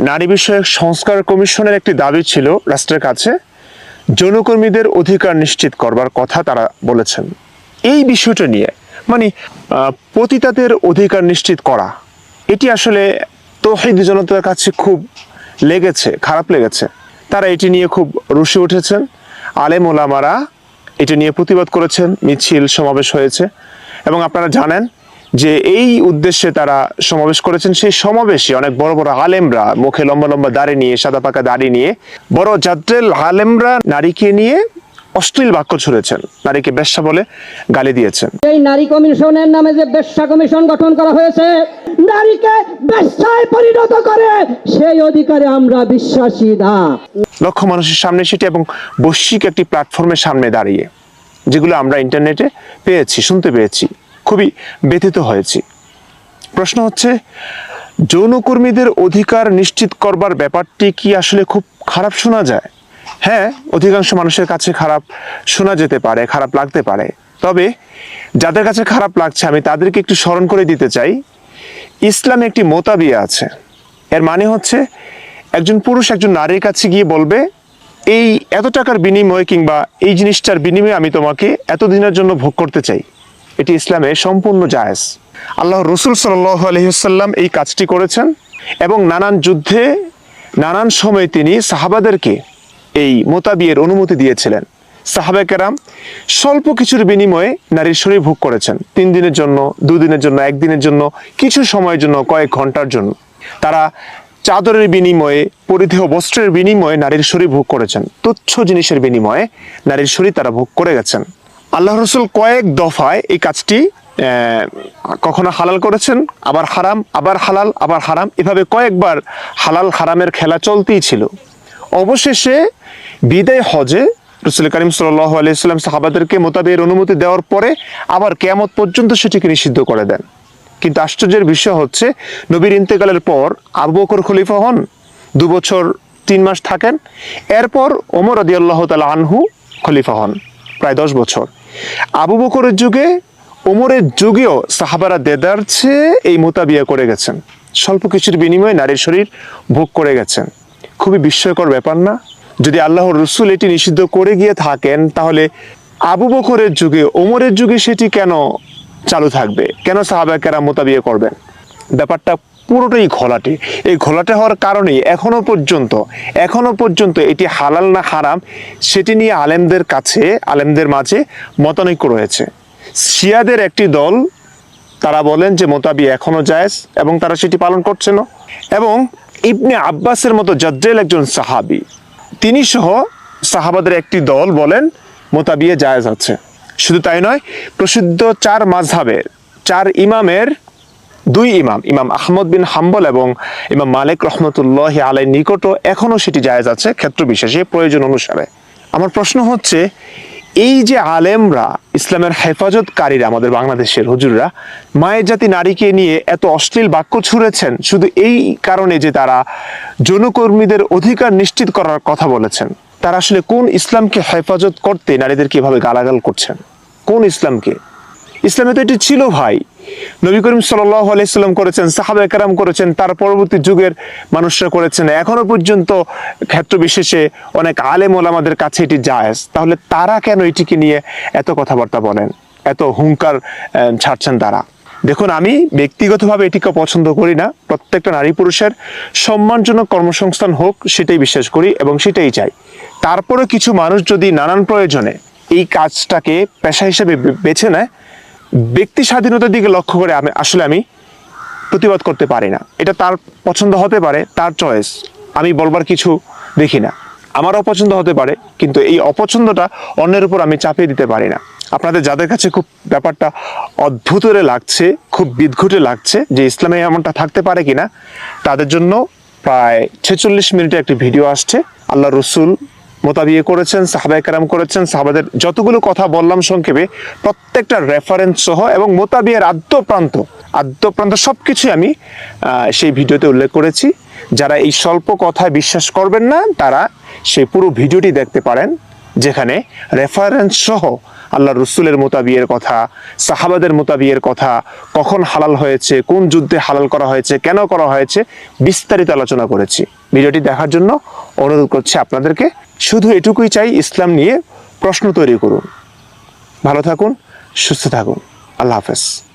নারী বিষয়ক সংস্কার কমিশনের একটি দাবি ছিল রাষ্ট্রের কাছে যৌনকর্মীদের অধিকার নিশ্চিত করবার কথা তারা বলেছেন। এই বিষয়টা নিয়ে মানে পতিতাদের অধিকার নিশ্চিত করা, এটি আসলে তৌহিদি জনতার কাছে খুব খারাপ লেগেছে। তারা এটি নিয়ে খুব রুষে উঠেছেন। আলেম ওলামারা এটি নিয়ে প্রতিবাদ করেছেন, মিছিল সমাবেশ হয়েছে। এবং আপনারা জানেন যে এই উদ্দেশ্যে তারা সমাবেশ করেছেন। সেই সমাবেশে অনেক বড় বড় আলেমরা মুখে লম্বা লম্বা দাড়ি নিয়ে, সাদা পাকা দাড়ি নিয়ে, বড় জাদ্রেল আলেমরা নারীকে নিয়ে অশ্লীল বাক্য ছুড়েছেন, নারীকে বেশ্যা বলে গালি দিয়েছেন। এই নারী কমিশনের নামে যে বেশ্যা কমিশন গঠন করা হয়েছে, নারীকে বেশ্যায় পরিণত করে সেই অধিকারে আমরা বিশ্বাসী না। লক্ষ মানুষের সামনে সেটি, এবং বৈশ্বিক একটি প্ল্যাটফর্মের সামনে দাঁড়িয়ে, যেগুলো আমরা ইন্টারনেটে শুনতে পেয়েছি, খুবই ব্যথিত হয়েছি। প্রশ্ন হচ্ছে, যৌনকর্মীদের অধিকার নিশ্চিত করবার ব্যাপারটি কি আসলে খুব খারাপ শোনা যায়? হ্যাঁ, অধিকাংশ মানুষের কাছে খারাপ শোনা যেতে পারে, খারাপ লাগতে পারে। তবে যাদের কাছে খারাপ লাগছে আমি তাদেরকে একটু স্মরণ করে দিতে চাই, ইসলামে একটি মোতাবিয়া আছে। এর মানে হচ্ছে, একজন পুরুষ একজন নারীর কাছে গিয়ে বলবে, এই এত টাকার বিনিময়ে কিংবা এই জিনিসটার বিনিময়ে আমি তোমাকে এতদিনের জন্য ভোগ করতে চাই। এটি ইসলামে সম্পূর্ণ জায়েজ। আল্লাহ রসুল সাল্লাল্লাহু আলাইহি ওয়াসাল্লাম এই কাজটি করেছেন এবং নানান যুদ্ধে নানান সময় তিনি সাহাবাদেরকে এই মোতাবিয়ের অনুমতি দিয়েছিলেন। সাহাবায়ে কেরাম স্বল্প কিছুর বিনিময়ে নারীর শরীর ভোগ করেছেন। 3 দিনের জন্য, 2 দিনের জন্য, 1 দিনের জন্য, কিছু সময়ের জন্য, কয়েক ঘন্টার জন্য। তারা চাদরের বিনিময়ে, পরিধেয় বস্ত্রের বিনিময়ে নারীর শরীর ভোগ করেছেন। তুচ্ছ জিনিসের বিনিময়ে নারীর শরীর তারা ভোগ করে গেছেন। আল্লাহ রসুল কয়েক দফায় এই কাজটি কখনো হালাল করেছেন, আবার হারাম, আবার হালাল, আবার হারাম, এভাবে কয়েকবার হালাল হারামের খেলা চলতেই ছিল। অবশেষে বিদায় হজে রাসূল করিম সাল্লাল্লাহু আলাইহি ওয়াসাল্লাম সাহাবাদেরকে মোতাবিয়ের অনুমতি দেওয়ার পরে আবার কিয়ামত পর্যন্ত সেটিকে নিষিদ্ধ করে দেন। কিন্তু আশ্চর্যের বিষয় হচ্ছে, নবীর ইন্তেকালের পর আবু বকর খলিফা হন, 2 বছর 3 মাস থাকেন। এরপর ওমর রাদিয়াল্লাহু তাআলা আনহু খলিফা হন, প্রায় 10 বছর। আবু বকরের যুগে, ওমরের যুগেও সাহাবারা দেদারছে এই মোতাবিয়া করে গেছেন, স্বল্প কিছুর বিনিময়ে নারীর শরীর ভোগ করে গেছেন। খুবই বিস্ময়কর ব্যাপার না? যদি আল্লাহর রসুল এটি নিষিদ্ধ করে গিয়ে থাকেন, তাহলে আবু বকরের যুগে, ওমরের যুগে সেটি কেন চালু থাকবে? কেন সাহাবায়ে কেরাম মোতাবিয়া করবেন? ব্যাপারটা পুরোটাই ঘোলাটে। এই ঘোলাটে হওয়ার কারণেই এখনো পর্যন্ত এটি হালাল না হারাম সেটি নিয়ে আলেমদের মাঝে মতানৈক্য রয়েছে। শিয়াদের একটি দল, তারা বলেন যে মোতাবিয়া এখনো জায়েজ এবং তারা সেটি পালন করছেন। এবং ইবনে আব্বাসের মতো জাদ্রেল একজন সাহাবী, তিনি সহ সাহাবাদের একটি দল বলেন মোতাবিয়া জায়েজ আছে। শুধু তাই নয়, প্রসিদ্ধ 4 মাযহাবের 4 ইমামের 2 ইমাম, ইমাম আহমদ বিন হাম্বল এবং ইমাম মালিক রহমতুল্লাহি আলাইহির নিকটও এখনো সেটি জায়েজ আছে, ক্ষেত্র বিশেষে, প্রয়োজন অনুসারে। আমার প্রশ্ন হচ্ছে, এই যে আলেমরা, ইসলামের হেফাজতকারীরা, আমাদের বাংলাদেশের হুজুররা মায়ের জাতি নারীকে নিয়ে এত অশ্লীল বাক্য ছুঁড়েছেন শুধু এই কারণে যে তারা যৌনকর্মীদের অধিকার নিশ্চিত করার কথা বলেছেন, তারা আসলে কোন ইসলামকে হেফাজত করতে নারীদেরকে এভাবে গালাগাল করছেন? কোন ইসলামকে? ইসলামে তো এটি ছিল ভাই। নবী করিম সাল্লাল্লাহু আলাইহি সাল্লাম করেছেন, সাহাবায়ে কেরাম করেছেন, তার পরবর্তী যুগের মানুষরা করেছেন, এখনো পর্যন্ত ক্ষেত্র বিশেষে অনেক আলেম ওলামাদের কাছে এটি জায়েজ। তাহলে তারা কেন এটিকে নিয়ে এত কথাবার্তা বলেন, এত হুঙ্কার ছাড়ছেন তারা? দেখুন, আমি ব্যক্তিগতভাবে এটিকে পছন্দ করি না। প্রত্যেকটা নারী পুরুষের সম্মানজনক কর্মসংস্থান হোক, সেটাই বিশ্বাস করি এবং সেটাই চাই। তারপরে কিছু মানুষ যদি নানান প্রয়োজনে এই কাজটাকে পেশা হিসেবে বেছে নেয়, ব্যক্তি স্বাধীনতার দিকে লক্ষ্য করে আমি প্রতিবাদ করতে পারি না। এটা তার পছন্দ হতে পারে, তার চয়েস, আমি বলবার কিছু দেখি না। আমারও পছন্দ হতে পারে, কিন্তু এই অপছন্দটা অন্যের উপর আমি চাপিয়ে দিতে পারি না। আপনাদের যাদের কাছে খুব ব্যাপারটা অদ্ভুতরে লাগছে, খুব বিদঘুটে লাগছে যে ইসলামে এমনটা থাকতে পারে কিনা, তাদের জন্য প্রায় 46 মিনিটের একটি ভিডিও আসছে। আল্লাহ রসুল মোতাবিয়া করেছেন, সাহাবায়ে কেরাম করেছেন, সাহাবাদের যতগুলো কথা বললাম সংক্ষেপে, প্রত্যেকটা রেফারেন্স সহ এবং মোতাবিয়ার আদ্যপ্রান্ত সবকিছু আমি সেই ভিডিওতে উল্লেখ করেছি। যারা এই স্বল্প কথায় বিশ্বাস করবেন না, তারা সেই পুরো ভিডিওটি দেখতে পারেন। যেখানে রেফারেন্স সহ আল্লাহ রসুলের মোতাবিয়ের কথা, সাহাবাদের মোতাবিয়ের কথা, কখন হালাল হয়েছে, কোন যুদ্ধে হালাল করা হয়েছে, কেন করা হয়েছে, বিস্তারিত আলোচনা করেছি। ভিডিওটি দেখার জন্য অনুরোধ করছি আপনাদেরকে। শুধু এটুকুই চাই, ইসলাম নিয়ে প্রশ্ন তৈরি করুন। ভালো থাকুন, সুস্থ থাকুন। আল্লাহ হাফেজ।